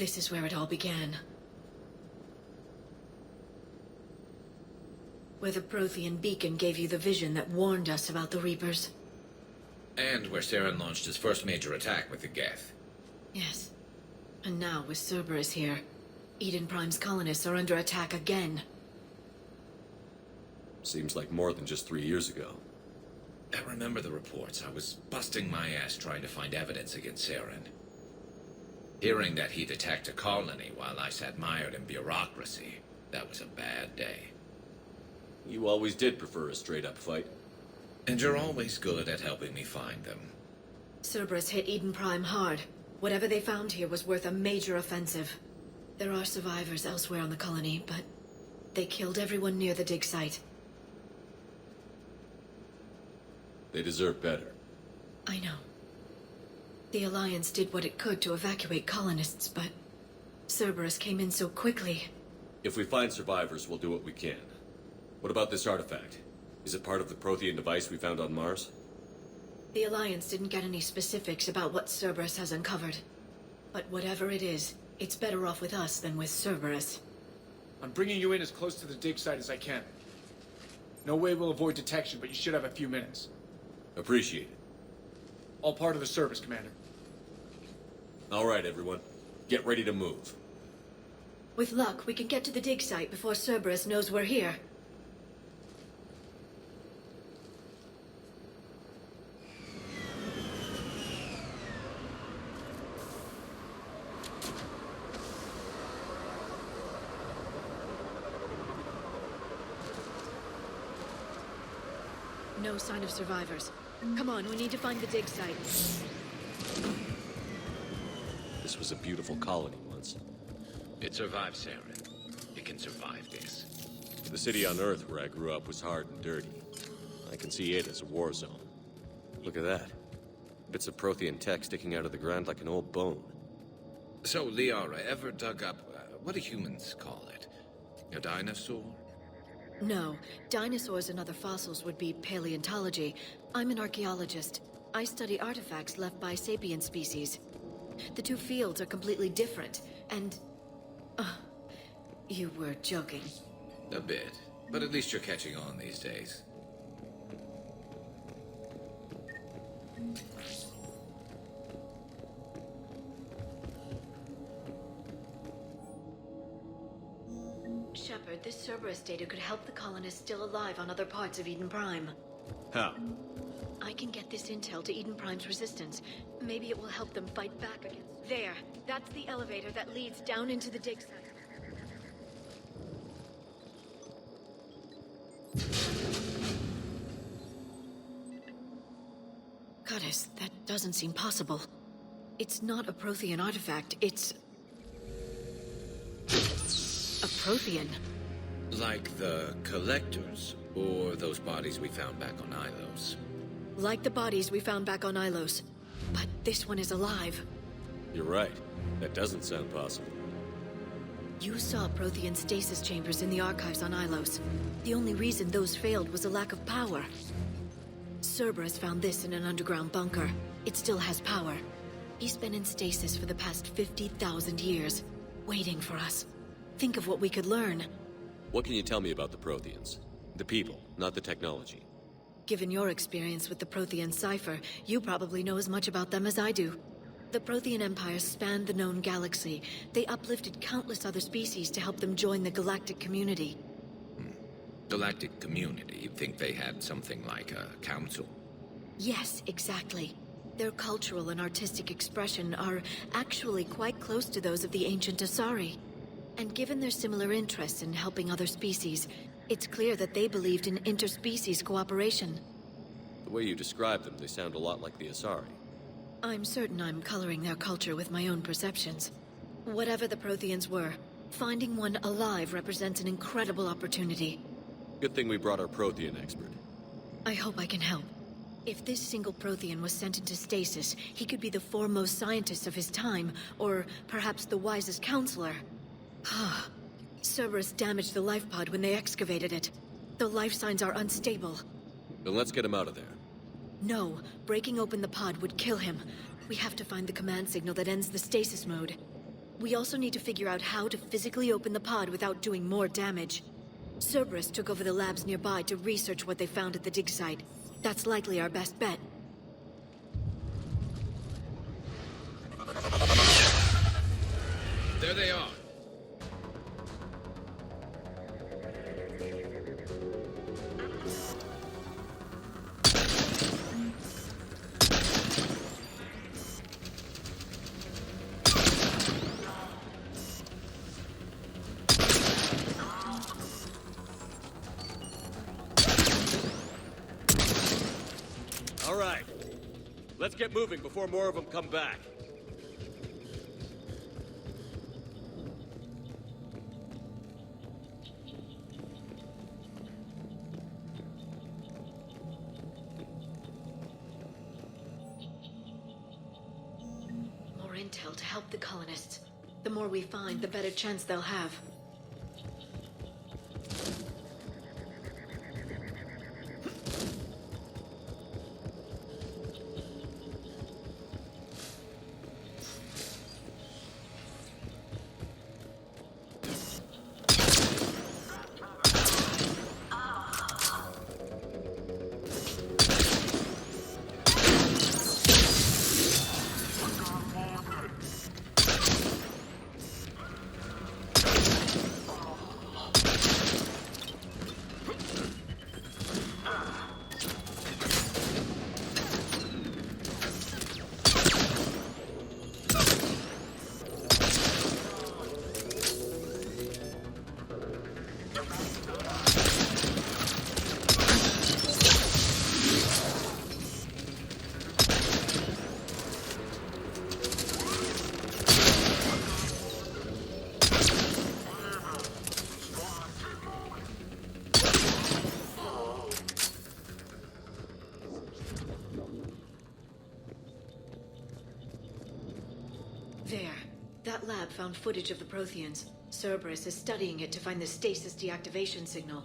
this is where it all began. Where the Prothean beacon gave you the vision that warned us about the Reapers. And where Saren launched his first major attack with the Geth. Yes. And now, with Cerberus here, Eden Prime's colonists are under attack again. Seems like more than just 3 years ago. I remember the reports. I was busting my ass trying to find evidence against Saren. Hearing that he'd attacked a colony while I sat mired in bureaucracy, that was a bad day. You always did prefer a straight-up fight. And you're always good at helping me find them. Cerberus hit Eden Prime hard. Whatever they found here was worth a major offensive. There are survivors elsewhere on the colony, but they killed everyone near the dig site. They deserve better. I know. The Alliance did what it could to evacuate colonists, but Cerberus came in so quickly. If we find survivors, we'll do what we can. What about this artifact? Is it part of the Protean device we found on Mars? The Alliance didn't get any specifics about what Cerberus has uncovered. But whatever it is, it's better off with us than with Cerberus. I'm bringing you in as close to the dig site as I can. No way we'll avoid detection, but you should have a few minutes. Appreciate it. All part of the service, Commander. All right, everyone. Get ready to move. With luck, we can get to the dig site before Cerberus knows we're here. No sign of survivors. Come on, we need to find the dig site. This was a beautiful colony once. It survived Saren. It can survive this. The city on Earth where I grew up was hard and dirty. I can see it as a war zone. Look at that. Bits of Prothean tech sticking out of the ground like an old bone. So, Liara, ever dug up, what do humans call it? A dinosaur? No, dinosaurs and other fossils would be paleontology. I'm an archaeologist. I study artifacts left by sapient species. The two fields are completely different, and... you were joking. A bit. But at least you're catching on these days. Shepard, this Cerberus data could help the colonists still alive on other parts of Eden Prime. How? I can get this intel to Eden Prime's resistance. Maybe it will help them fight back against... There! That's the elevator that leads down into the dig site. Goddess, that doesn't seem possible. It's not a Prothean artifact, it's... a Prothean. Like the Collectors, or those bodies we found back on Ilos. Like the bodies we found back on Ilos. But this one is alive. You're right. That doesn't sound possible. You saw Prothean stasis chambers in the archives on Ilos. The only reason those failed was a lack of power. Cerberus found this in an underground bunker. It still has power. He's been in stasis for the past 50,000 years, waiting for us. Think of what we could learn. What can you tell me about the Protheans? The people, not the technology. Given your experience with the Prothean cipher, you probably know as much about them as I do. The Prothean Empire spanned the known galaxy. They uplifted countless other species to help them join the galactic community. Galactic community? You'd think they had something like a council? Yes, exactly. Their cultural and artistic expression are actually quite close to those of the ancient Asari. And given their similar interests in helping other species, it's clear that they believed in interspecies cooperation. The way you describe them, they sound a lot like the Asari. I'm certain I'm coloring their culture with my own perceptions. Whatever the Protheans were, finding one alive represents an incredible opportunity. Good thing we brought our Prothean expert. I hope I can help. If this single Prothean was sent into stasis, he could be the foremost scientist of his time, or perhaps the wisest counselor. Cerberus damaged the life pod when they excavated it. The life signs are unstable. Then let's get him out of there. No, breaking open the pod would kill him. We have to find the command signal that ends the stasis mode. We also need to figure out how to physically open the pod without doing more damage. Cerberus took over the labs nearby to research what they found at the dig site. That's likely our best bet. There they are. All right. Let's get moving before more of them come back. More intel to help the colonists. The more we find, the better chance they'll have. There. That lab found footage of the Protheans. Cerberus is studying it to find the stasis deactivation signal.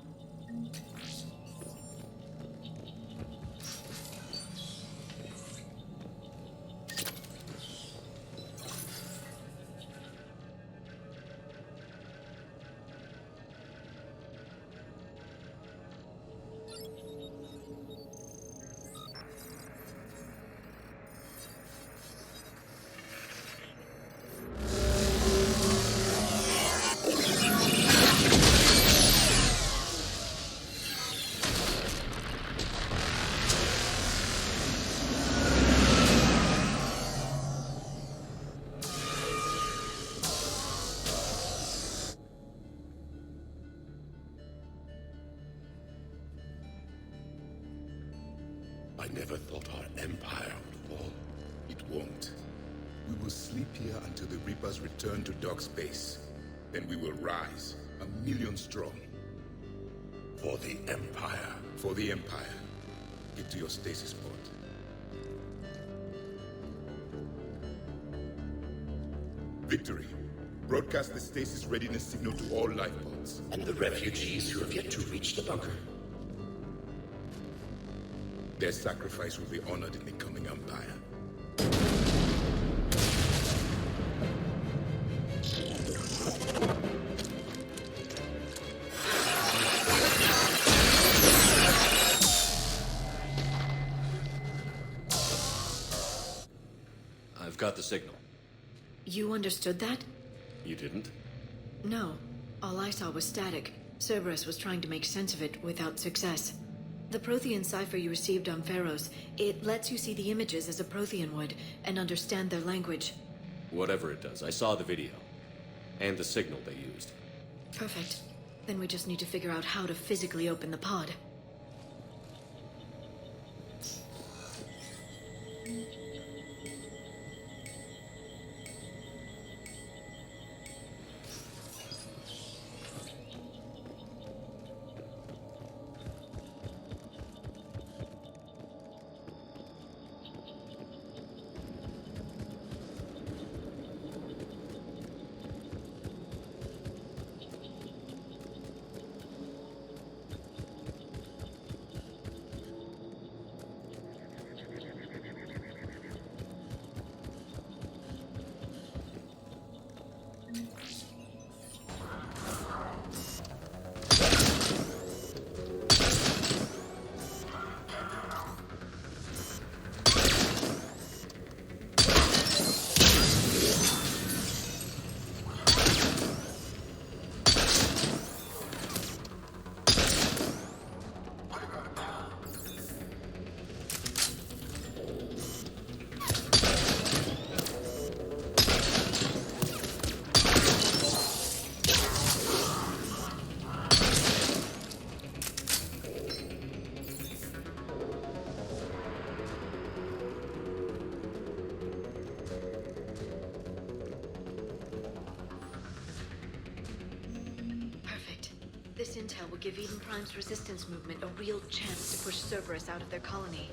I never thought our empire would fall. It won't. We will sleep here until the Reapers return to Doc Space. Then we will rise, 1,000,000 strong. For the Empire. For the Empire. Get to your stasis pod. Victory. Broadcast the stasis readiness signal to all life pods. And the refugees who have yet to reach the bunker. Their sacrifice will be honored in the coming Empire. I've got the signal. You understood that? You didn't? No. All I saw was static. Cerberus was trying to make sense of it without success. The Prothean cipher you received on Pharaohs, it lets you see the images as a Prothean would, and understand their language. Whatever it does, I saw the video. And the signal they used. Perfect. Then we just need to figure out how to physically open the pod. This intel will give Eden Prime's resistance movement a real chance to push Cerberus out of their colony.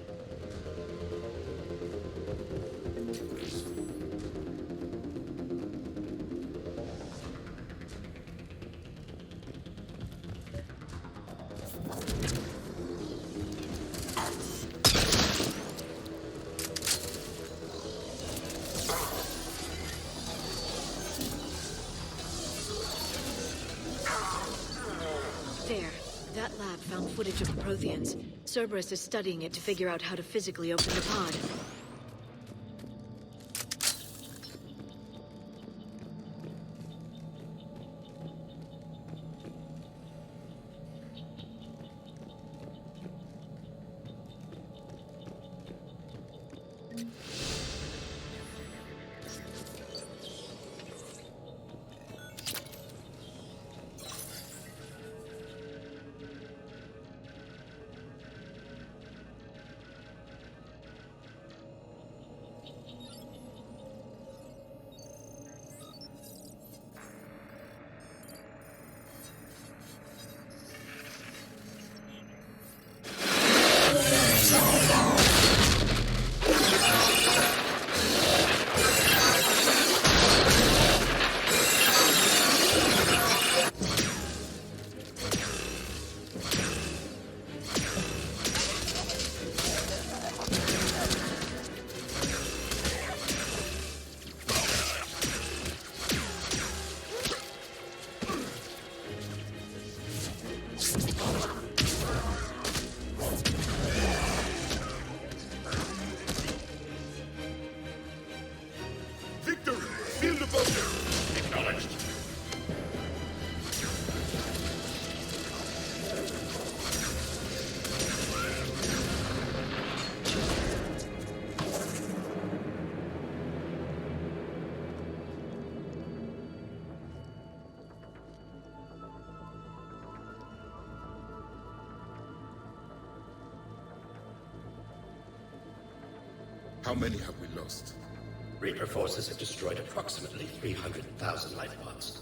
There. That lab found footage of the Protheans. Cerberus is studying it to figure out how to physically open the pod. How many have we lost? Reaper forces have destroyed approximately 300,000 life pods.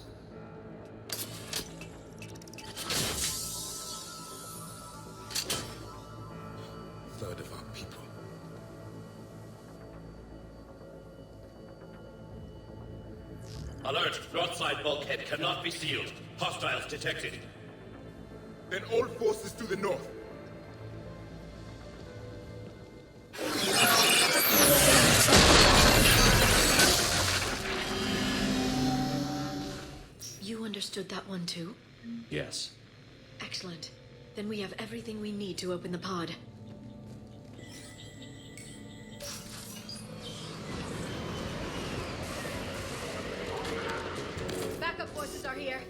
Third of our people. Alert! Broadside bulkhead cannot be sealed. Hostiles detected. Then all forces to the north. You understood that one too? Yes. Excellent. Then we have everything we need to open the pod. Backup forces are here.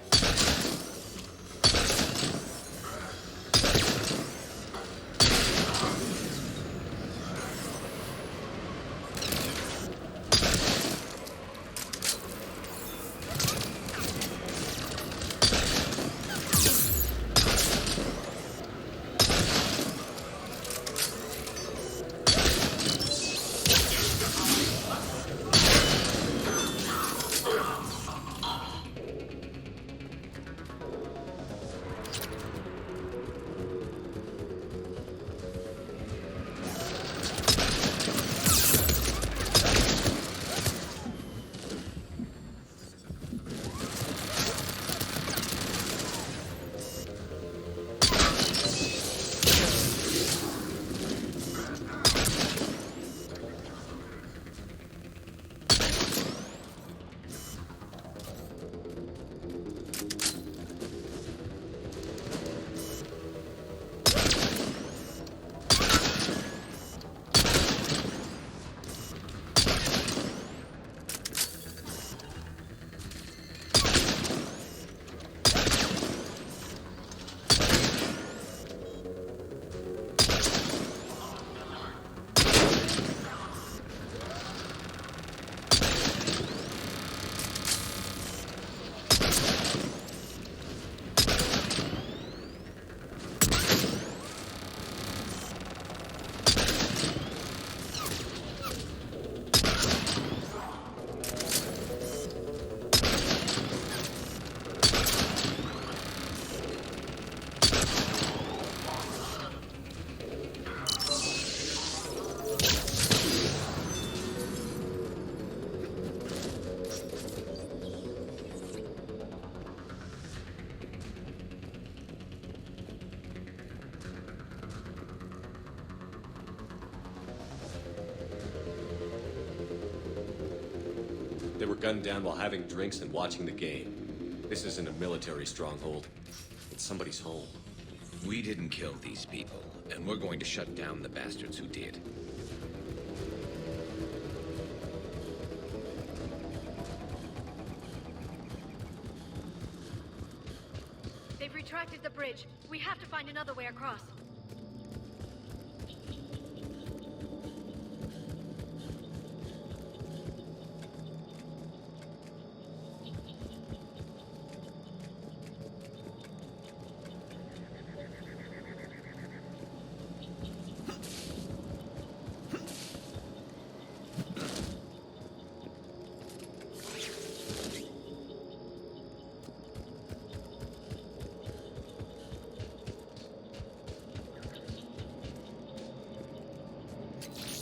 They were gunned down while having drinks and watching the game. This isn't a military stronghold. It's somebody's home. We didn't kill these people, and we're going to shut down the bastards who did. They've retracted the bridge. We have to find another way across.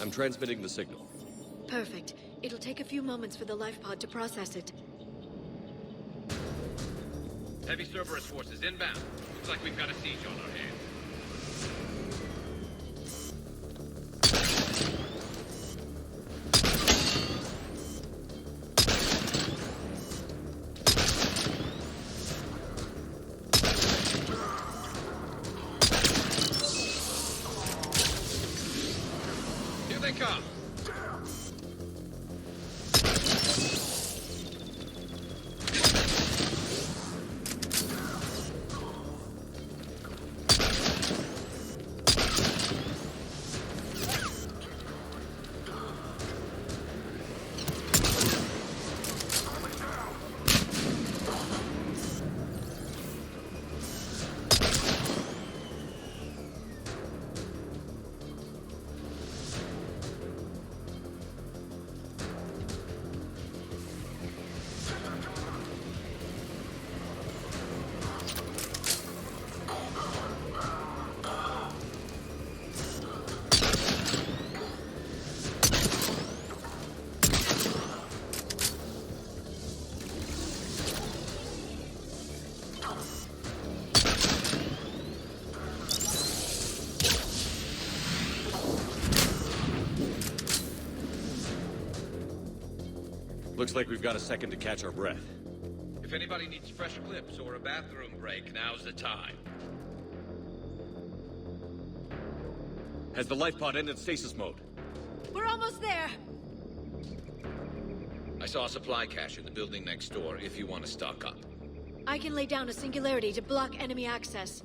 I'm transmitting the signal. Perfect. It'll take a few moments for the life pod to process it. Heavy Cerberus forces inbound. Looks like we've got a siege on our hands. Here they come. Looks like we've got a second to catch our breath. If anybody needs fresh clips or a bathroom break, now's the time. Has the life pod ended stasis mode? We're almost there! I saw a supply cache in the building next door if you want to stock up. I can lay down a singularity to block enemy access.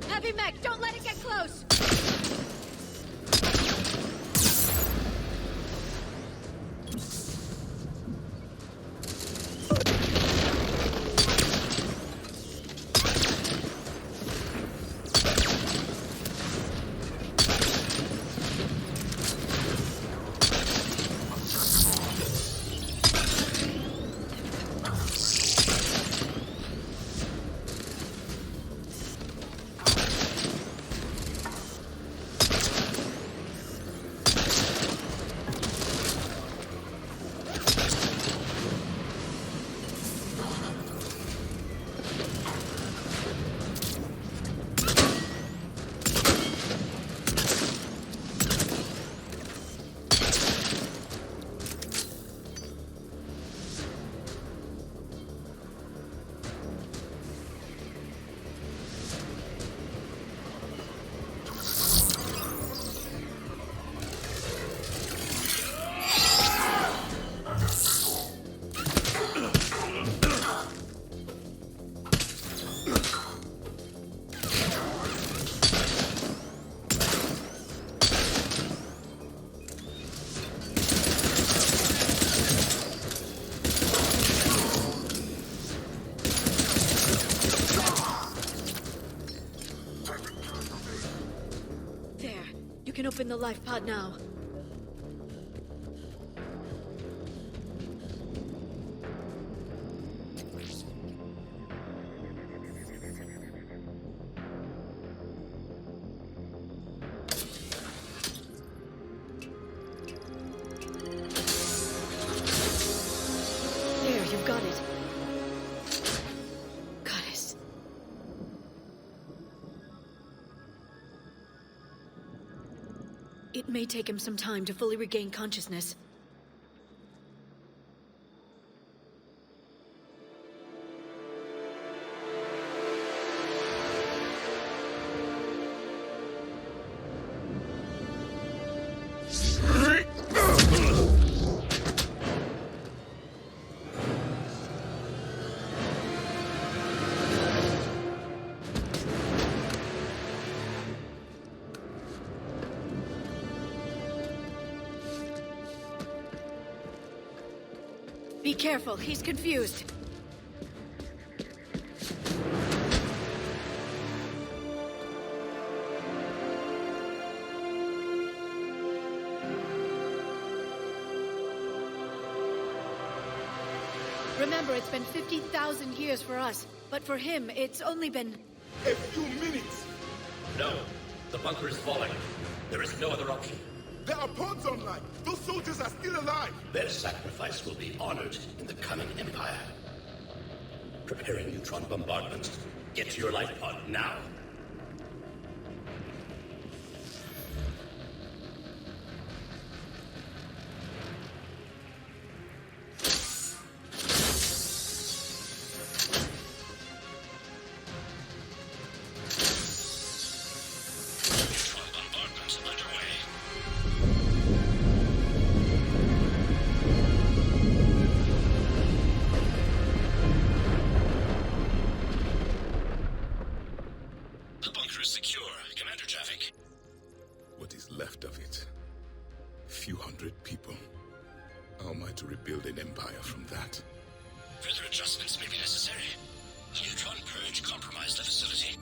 Heavy mech, don't let it get close! You can open the life pod now. There, you've got it. Goddess. It may take him some time to fully regain consciousness. Be careful, he's confused. Remember, it's been 50,000 years for us, but for him, it's only been... A few minutes! No. The bunker is falling. There is no other option. There are pods online! Those soldiers are still alive! Their sacrifice will be honored in the coming Empire. Preparing neutron bombardment. Get to your life pod now. What is left of it? A few hundred people. How am I to rebuild an empire from that? Further adjustments may be necessary. The neutron purge compromised the facility.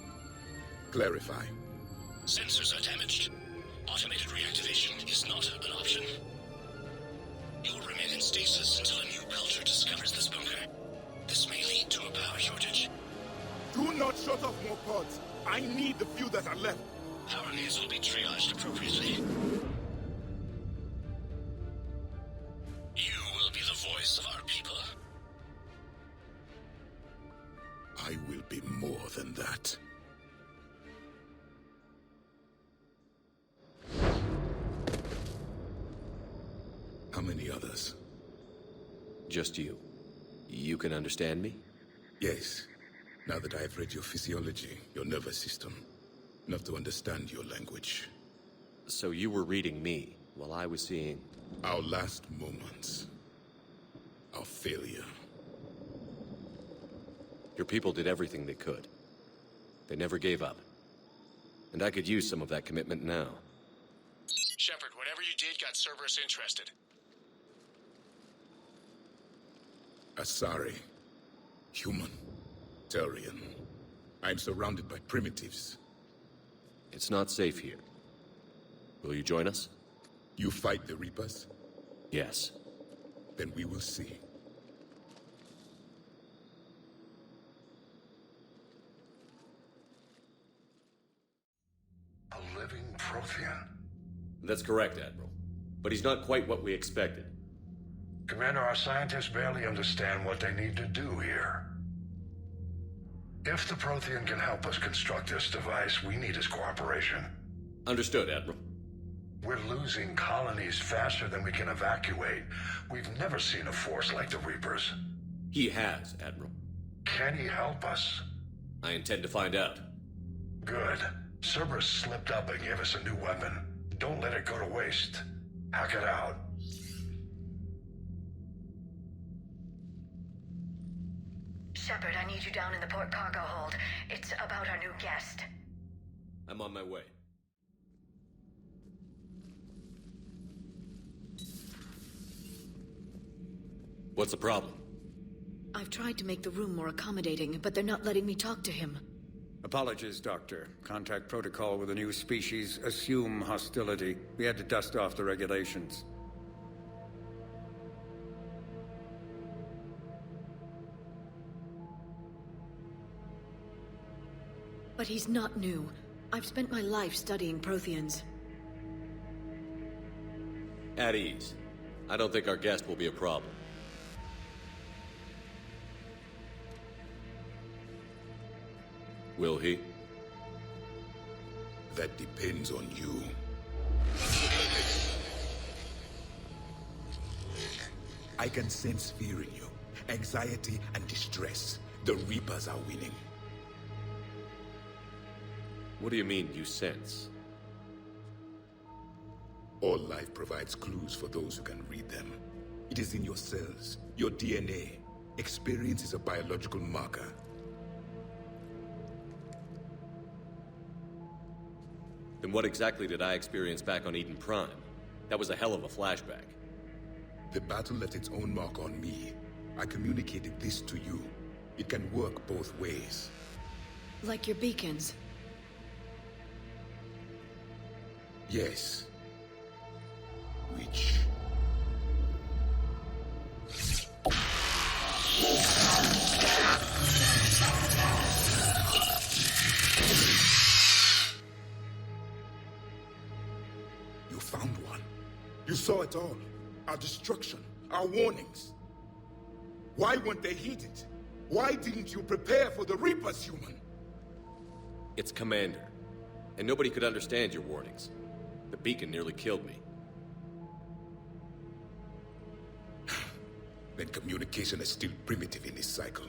Clarify. Sensors are damaged. Automated reactivation is not an option. You'll remain in stasis until a new culture discovers this bunker. This may lead to a power shortage. Do not shut off more pods! I need the few that are left! Power needs will be triaged appropriately. You will be the voice of our people. I will be more than that. How many others? Just you. You can understand me? Yes. Now that I have read your physiology, your nervous system, enough to understand your language. So you were reading me, while I was seeing... Our last moments. Our failure. Your people did everything they could. They never gave up. And I could use some of that commitment now. Shepard, whatever you did got Cerberus interested. Asari. Human. Turian. I'm surrounded by primitives. It's not safe here. Will you join us? You fight the Reapers? Yes. Then we will see. A living Protean? That's correct, Admiral. But he's not quite what we expected. Commander, our scientists barely understand what they need to do here. If the Protean can help us construct this device, we need his cooperation. Understood, Admiral. We're losing colonies faster than we can evacuate. We've never seen a force like the Reapers. He has, Admiral. Can he help us? I intend to find out. Good. Cerberus slipped up and gave us a new weapon. Don't let it go to waste. Hack it out. Shepard, I need you down in the port cargo hold. It's about our new guest. I'm on my way. What's the problem? I've tried to make the room more accommodating, but they're not letting me talk to him. Apologies, Doctor. Contact protocol with a new species. Assume hostility. We had to dust off the regulations. But he's not new. I've spent my life studying Protheans. At ease. I don't think our guest will be a problem. Will he? That depends on you. I can sense fear in you, anxiety and distress. The Reapers are winning. What do you mean, you sense? All life provides clues for those who can read them. It is in your cells, your DNA. Experience is a biological marker. Then what exactly did I experience back on Eden Prime? That was a hell of a flashback. The battle left its own mark on me. I communicated this to you. It can work both ways. Like your beacons. Yes. Which... You found one. You saw it all. Our destruction, our warnings. Why weren't they heeded? Why didn't you prepare for the Reapers, human? It's Commander. And nobody could understand your warnings. The beacon nearly killed me. Then communication is still primitive in this cycle.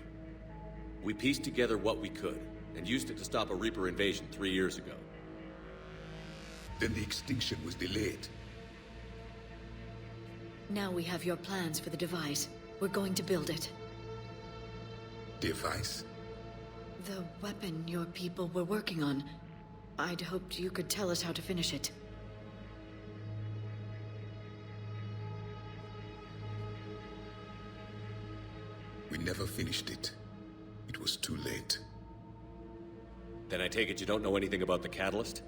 We pieced together what we could, and used it to stop a Reaper invasion 3 years ago. Then the extinction was delayed. Now we have your plans for the device. We're going to build it. Device? The weapon your people were working on. I'd hoped you could tell us how to finish it. We never finished it. It was too late. Then I take it you don't know anything about the catalyst?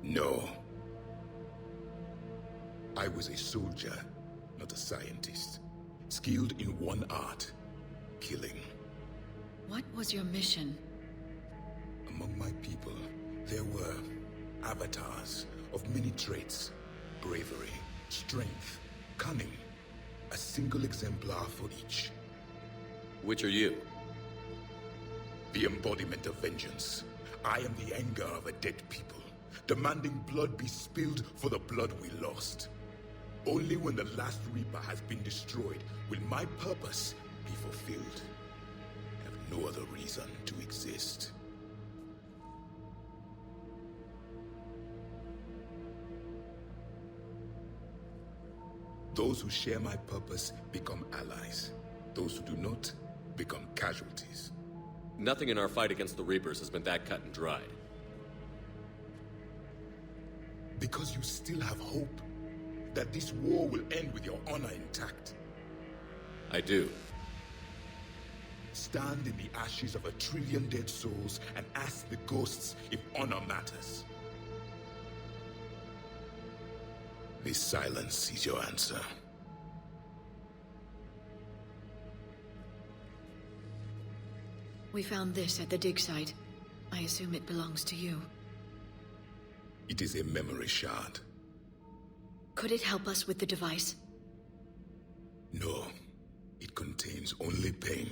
No. I was a soldier, not a scientist. Skilled in one art, killing. What was your mission? Among my people, there were avatars of many traits. Bravery, strength, cunning. A single exemplar for each. Which are you? The embodiment of vengeance. I am the anger of a dead people, demanding blood be spilled for the blood we lost. Only when the last Reaper has been destroyed will my purpose be fulfilled. I have no other reason to exist. Those who share my purpose become allies. Those who do not become casualties. Nothing in our fight against the Reapers has been that cut and dried. Because you still have hope that this war will end with your honor intact. I do. Stand in the ashes of 1 trillion dead souls and ask the ghosts if honor matters. This silence is your answer. We found this at the dig site. I assume it belongs to you. It is a memory shard. Could it help us with the device? No, it contains only pain.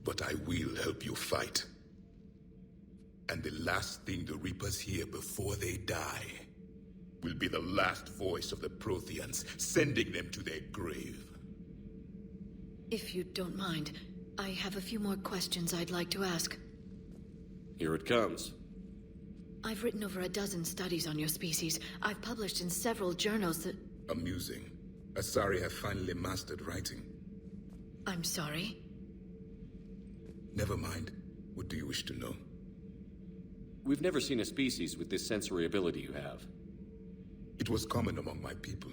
But I will help you fight. And the last thing the Reapers hear before they die will be the last voice of the Proteans, sending them to their grave. If you don't mind, I have a few more questions I'd like to ask. Here it comes. I've written over a dozen studies on your species. I've published in several journals that... Amusing. Asari have finally mastered writing. I'm sorry? Never mind. What do you wish to know? We've never seen a species with this sensory ability you have. It was common among my people,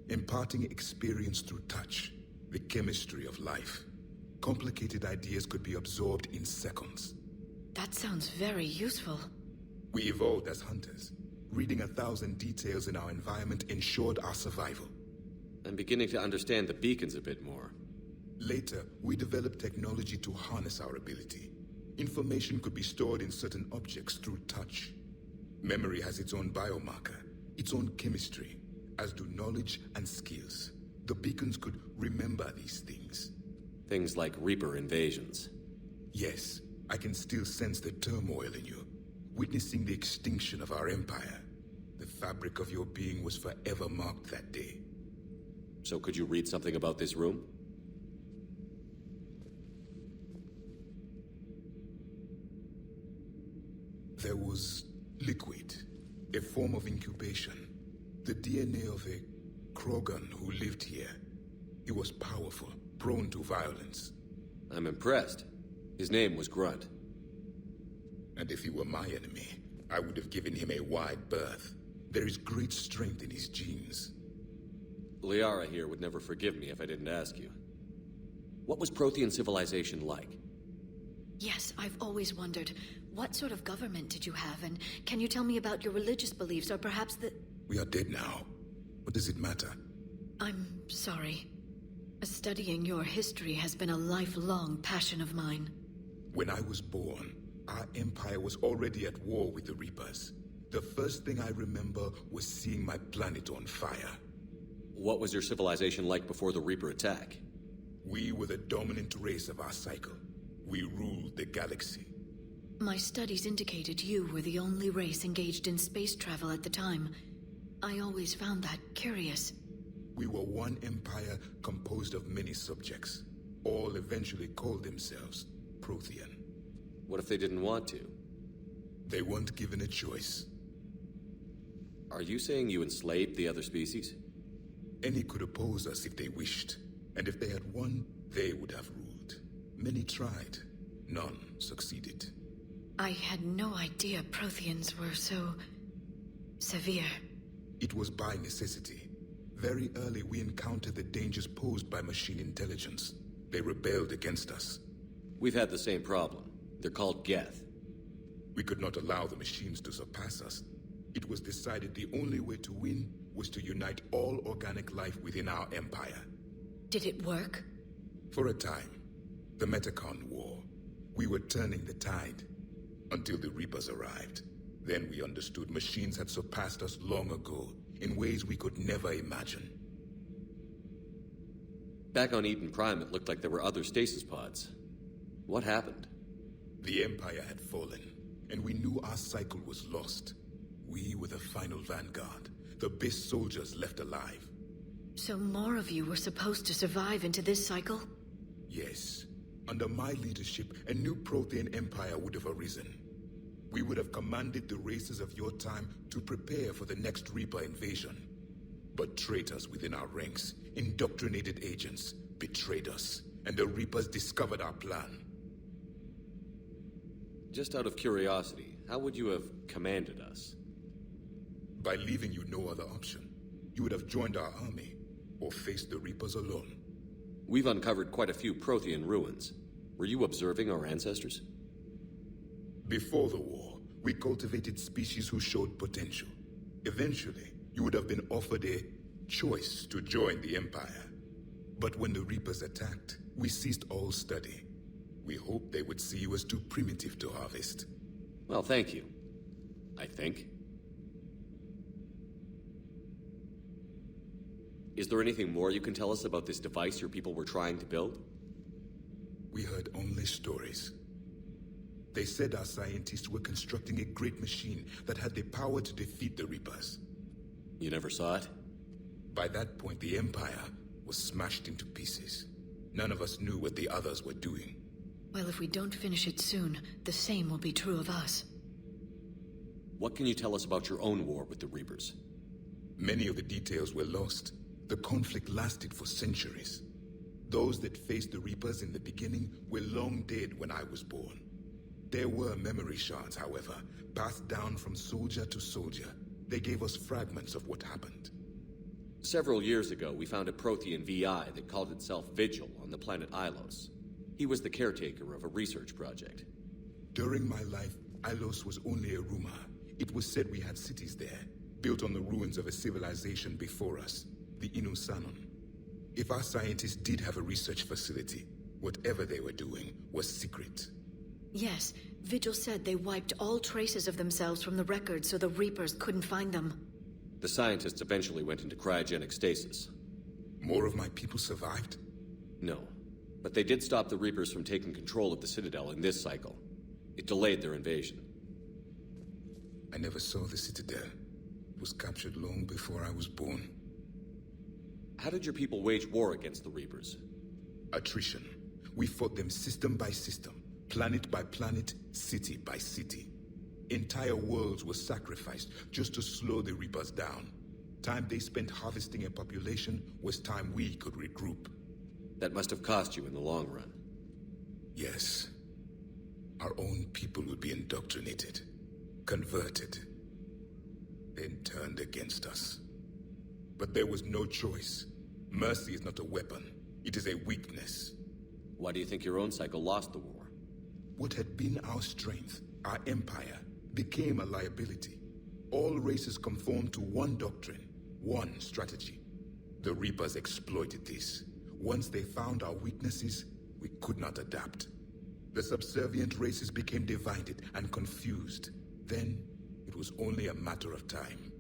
imparting experience through touch, the chemistry of life. Complicated ideas could be absorbed in seconds. That sounds very useful. We evolved as hunters. Reading 1,000 details in our environment ensured our survival. I'm beginning to understand the beacons a bit more. Later, we developed technology to harness our ability. Information could be stored in certain objects through touch. Memory has its own biomarker, its own chemistry, as do knowledge and skills. The beacons could remember these things. Things like Reaper invasions. Yes, I can still sense the turmoil in you, witnessing the extinction of our empire. The fabric of your being was forever marked that day. So could you read something about this room? There was liquid, a form of incubation. The DNA of a Krogan who lived here. He was powerful, prone to violence. I'm impressed. His name was Grunt. And if he were my enemy, I would have given him a wide berth. There is great strength in his genes. Liara here would never forgive me if I didn't ask you. What was Prothean civilization like? Yes, I've always wondered, what sort of government did you have, and can you tell me about your religious beliefs, or perhaps the... We are dead now. What does it matter? I'm sorry. Studying your history has been a lifelong passion of mine. When I was born, our empire was already at war with the Reapers. The first thing I remember was seeing my planet on fire. What was your civilization like before the Reaper attack? We were the dominant race of our cycle. We ruled the galaxy. My studies indicated you were the only race engaged in space travel at the time. I always found that curious. We were one empire composed of many subjects. All eventually called themselves Protean. What if they didn't want to? They weren't given a choice. Are you saying you enslaved the other species? Any could oppose us if they wished. And if they had won, they would have ruled. Many tried. None succeeded. I had no idea Protheans were so... severe. It was by necessity. Very early we encountered the dangers posed by machine intelligence. They rebelled against us. We've had the same problem. They're called Geth. We could not allow the machines to surpass us. It was decided the only way to win was to unite all organic life within our empire. Did it work? For a time. The Metacon War. We were turning the tide. Until the Reapers arrived. Then we understood machines had surpassed us long ago, in ways we could never imagine. Back on Eden Prime, it looked like there were other stasis pods. What happened? The Empire had fallen, and we knew our cycle was lost. We were the final vanguard, the best soldiers left alive. So more of you were supposed to survive into this cycle? Yes. Under my leadership, a new Protean empire would have arisen. We would have commanded the races of your time to prepare for the next Reaper invasion. But traitors within our ranks, indoctrinated agents, betrayed us, and the Reapers discovered our plan. Just out of curiosity, how would you have commanded us? By leaving you no other option. You would have joined our army, or faced the Reapers alone. We've uncovered quite a few Prothean ruins. Were you observing our ancestors? Before the war, we cultivated species who showed potential. Eventually, you would have been offered a choice to join the Empire. But when the Reapers attacked, we ceased all study. We hoped they would see you as too primitive to harvest. Well, thank you. I think. Is there anything more you can tell us about this device your people were trying to build? We heard only stories. They said our scientists were constructing a great machine that had the power to defeat the Reapers. You never saw it? By that point, the Empire was smashed into pieces. None of us knew what the others were doing. Well, if we don't finish it soon, the same will be true of us. What can you tell us about your own war with the Reapers? Many of the details were lost. The conflict lasted for centuries. Those that faced the Reapers in the beginning were long dead when I was born. There were memory shards, however, passed down from soldier to soldier. They gave us fragments of what happened. Several years ago, we found a Prothean VI that called itself Vigil on the planet Ilos. He was the caretaker of a research project. During my life, Ilos was only a rumor. It was said we had cities there, built on the ruins of a civilization before us, the Inusanon. If our scientists did have a research facility, whatever they were doing was secret. Yes, Vigil said they wiped all traces of themselves from the records so the Reapers couldn't find them. The scientists eventually went into cryogenic stasis. More of my people survived? No, but they did stop the Reapers from taking control of the Citadel in this cycle. It delayed their invasion. I never saw the Citadel. was captured long before I was born. How did your people wage war against the Reapers? Attrition. We fought them system by system, planet by planet, city by city. Entire worlds were sacrificed just to slow the Reapers down. Time they spent harvesting a population was time we could regroup. That must have cost you in the long run. Yes. Our own people would be indoctrinated, converted, then turned against us. But there was no choice. Mercy is not a weapon. It is a weakness. Why do you think your own cycle lost the war? What had been our strength, our empire, became a liability. All races conformed to one doctrine, one strategy. The Reapers exploited this. Once they found our weaknesses, we could not adapt. The subservient races became divided and confused. Then, it was only a matter of time.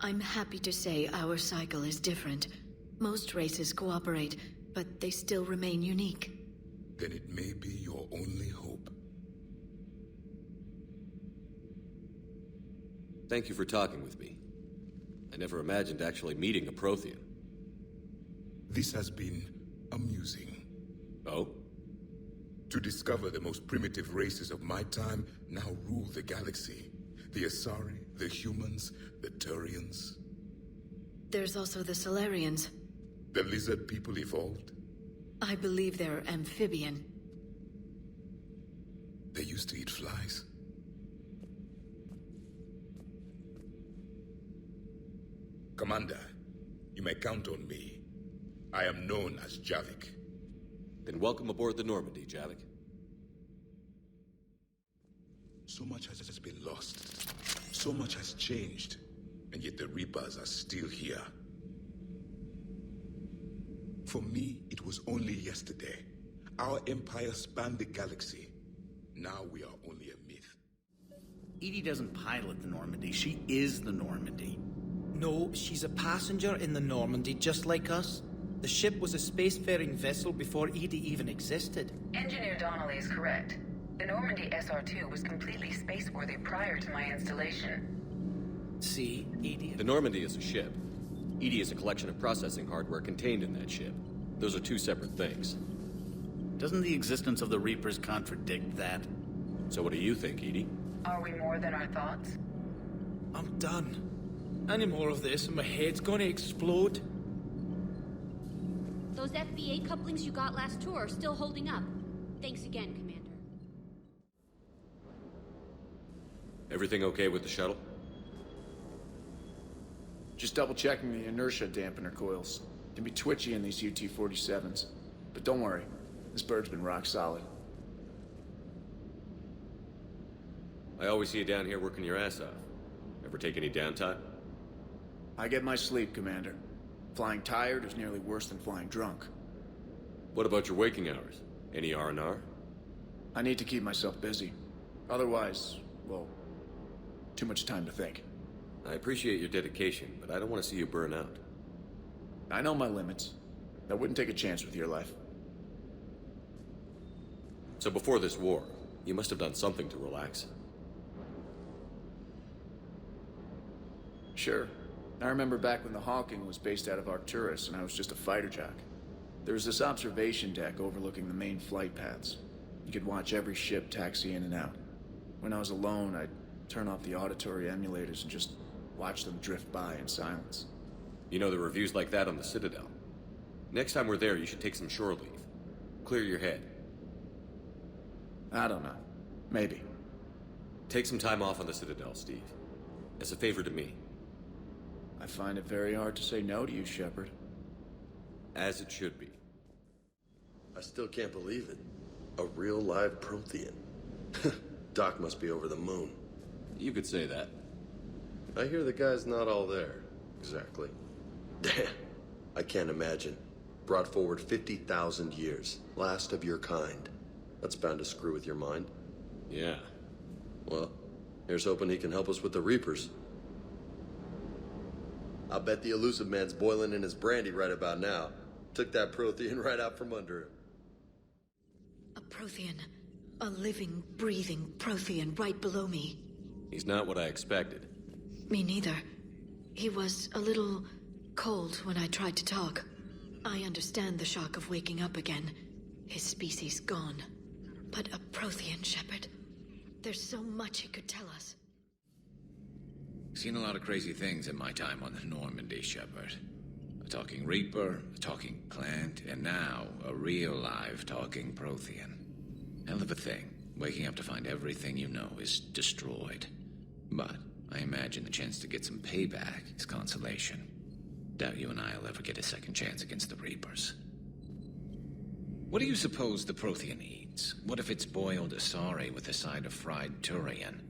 I'm happy to say our cycle is different. Most races cooperate, but they still remain unique. Then it may be your only hope. Thank you for talking with me. I never imagined actually meeting a Prothean. This has been amusing. Oh? To discover the most primitive races of my time now rule the galaxy. The Asari, the humans, the Turians. There's also the Solarians. The lizard people evolved. I believe they're amphibian. They used to eat flies. Commander, you may count on me. I am known as Javik. Then welcome aboard the Normandy, Javik. So much has been lost. So much has changed. And yet the Reapers are still here. For me, it was only yesterday. Our empire spanned the galaxy. Now we are only a myth. Edie doesn't pilot the Normandy. She is the Normandy. No, she's a passenger in the Normandy, just like us. The ship was a spacefaring vessel before Edie even existed. Engineer Donnelly is correct. The Normandy SR-2 was completely spaceworthy prior to my installation. See, Edie... The Normandy is a ship. Edie is a collection of processing hardware contained in that ship. Those are two separate things. Doesn't the existence of the Reapers contradict that? So what do you think, Edie? Are we more than our thoughts? I'm done. Any more of this and my head's gonna explode. Those FBA couplings you got last tour are still holding up. Thanks again, Commander. Everything okay with the shuttle? Just double-checking the inertia dampener coils. Can be twitchy in these UT-47s. But don't worry, this bird's been rock solid. I always see you down here working your ass off. Ever take any downtime? I get my sleep, Commander. Flying tired is nearly worse than flying drunk. What about your waking hours? Any R&R? I need to keep myself busy. Otherwise, well, too much time to think. I appreciate your dedication, but I don't want to see you burn out. I know my limits. I wouldn't take a chance with your life. So before this war, you must have done something to relax. Sure. I remember back when the Hawking was based out of Arcturus and I was just a fighter jock. There was this observation deck overlooking the main flight paths. You could watch every ship taxi in and out. When I was alone, I'd turn off the auditory emulators and just watch them drift by in silence. You know, there are reviews like that on the Citadel. Next time we're there, you should take some shore leave. Clear your head. I don't know. Maybe. Take some time off on the Citadel, Steve. As a favor to me. I find it very hard to say no to you, Shepard. As it should be. I still can't believe it. A real live Prothean. Doc must be over the moon. You could say that. I hear the guy's not all there. Exactly. Damn. I can't imagine. Brought forward 50,000 years. Last of your kind. That's bound to screw with your mind. Yeah. Well, here's hoping he can help us with the Reapers. I'll bet the elusive man's boiling in his brandy right about now. Took that Prothean right out from under him. A Prothean. A living, breathing Prothean right below me. He's not what I expected. Me neither. He was a little cold when I tried to talk. I understand the shock of waking up again. His species gone. But a Prothean, Shepard. There's so much he could tell us. Seen a lot of crazy things in my time on the Normandy, Shepard. A talking Reaper, a talking plant, and now a real live talking Prothean. Hell of a thing. Waking up to find everything you know is destroyed. But I imagine the chance to get some payback is consolation. Doubt you and I'll ever get a second chance against the Reapers. What do you suppose the Prothean eats? What if it's boiled Asari with a side of fried Turian?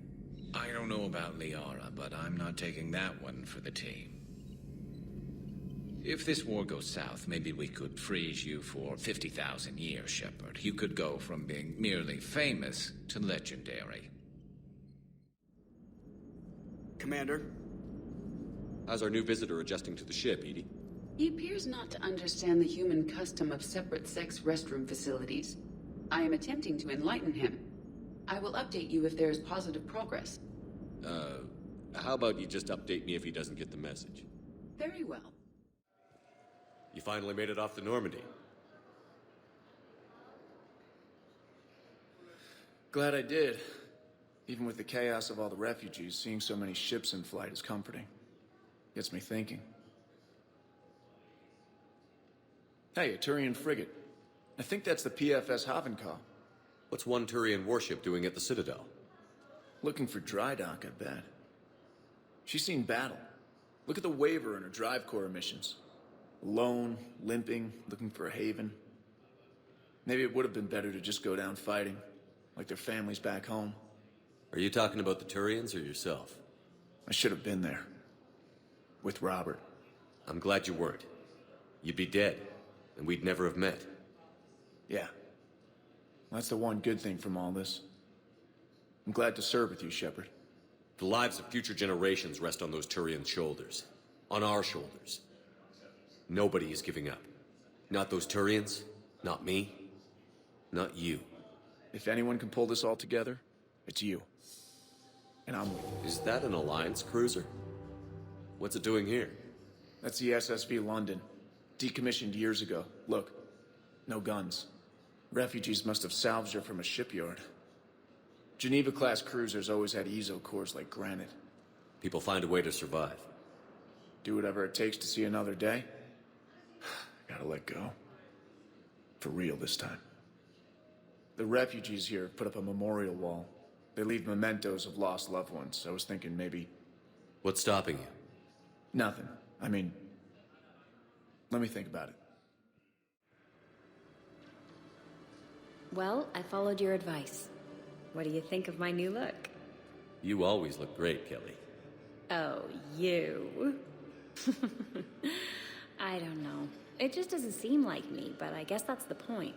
I don't know about Liara, but I'm not taking that one for the team. If this war goes south, maybe we could freeze you for 50,000 years, Shepard. You could go from being merely famous to legendary. Commander? How's our new visitor adjusting to the ship, Edie? He appears not to understand the human custom of separate-sex restroom facilities. I am attempting to enlighten him. I will update you if there is positive progress. How about you just update me if he doesn't get the message? Very well. You finally made it off the Normandy. Glad I did. Even with the chaos of all the refugees, seeing so many ships in flight is comforting. Gets me thinking. Hey, a Turian frigate. I think that's the PFS Havenkaw. What's one Turian warship doing at the Citadel? Looking for dry dock, I bet. She's seen battle. Look at the waiver in her drive core emissions. Alone, limping, looking for a haven. Maybe it would have been better to just go down fighting, like their families back home. Are you talking about the Turians or yourself? I should have been there. With Robert. I'm glad you weren't. You'd be dead, and we'd never have met. Yeah. That's the one good thing from all this. I'm glad to serve with you, Shepard. The lives of future generations rest on those Turian shoulders. On our shoulders. Nobody is giving up. Not those Turians, not me, not you. If anyone can pull this all together, it's you. And I'm with you. Is that an Alliance cruiser? What's it doing here? That's the SSV London. Decommissioned years ago. Look, no guns. Refugees must have salvaged her from a shipyard. Geneva-class cruisers always had eezo cores like granite. People find a way to survive. Do whatever it takes to see another day. Gotta let go. For real this time. The refugees here have put up a memorial wall. They leave mementos of lost loved ones. I was thinking maybe... What's stopping you? Nothing. I mean... Let me think about it. Well, I followed your advice. What do you think of my new look? You always look great, Kelly. Oh, you. I don't know. It just doesn't seem like me, but I guess that's the point.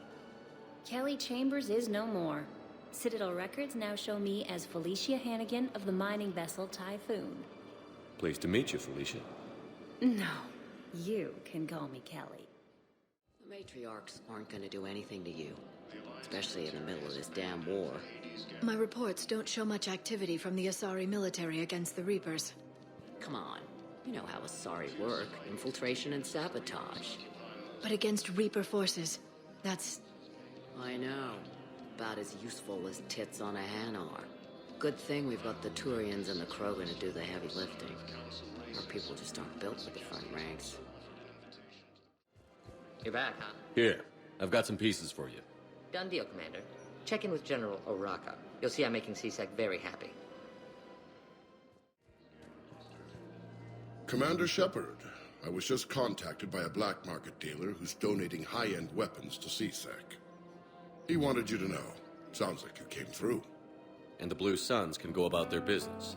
Kelly Chambers is no more. Citadel records now show me as Felicia Hannigan of the mining vessel Typhoon. Pleased to meet you, Felicia. No, you can call me Kelly. The matriarchs aren't gonna do anything to you, especially in the middle of this damn war. My reports don't show much activity from the Asari military against the Reapers. Come on, you know how Asari work, infiltration and sabotage. But against Reaper forces, that's... I know. About as useful as tits on a hen are. Good thing we've got the Turians and the Krogan to do the heavy lifting. Our people just aren't built for the front ranks. You're back, huh? Here, I've got some pieces for you. Done deal, Commander. Check in with General Oraka. You'll see I'm making CSEC very happy. Commander Shepard, I was just contacted by a black market dealer who's donating high-end weapons to CSEC. He wanted you to know. Sounds like you came through. And the Blue Suns can go about their business.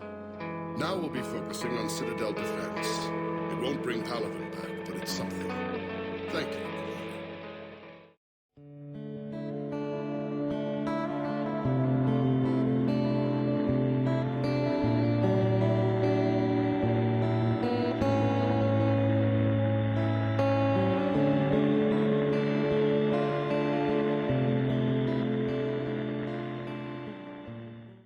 Now we'll be focusing on Citadel defense. It won't bring Paladin back, but it's something. Thank you.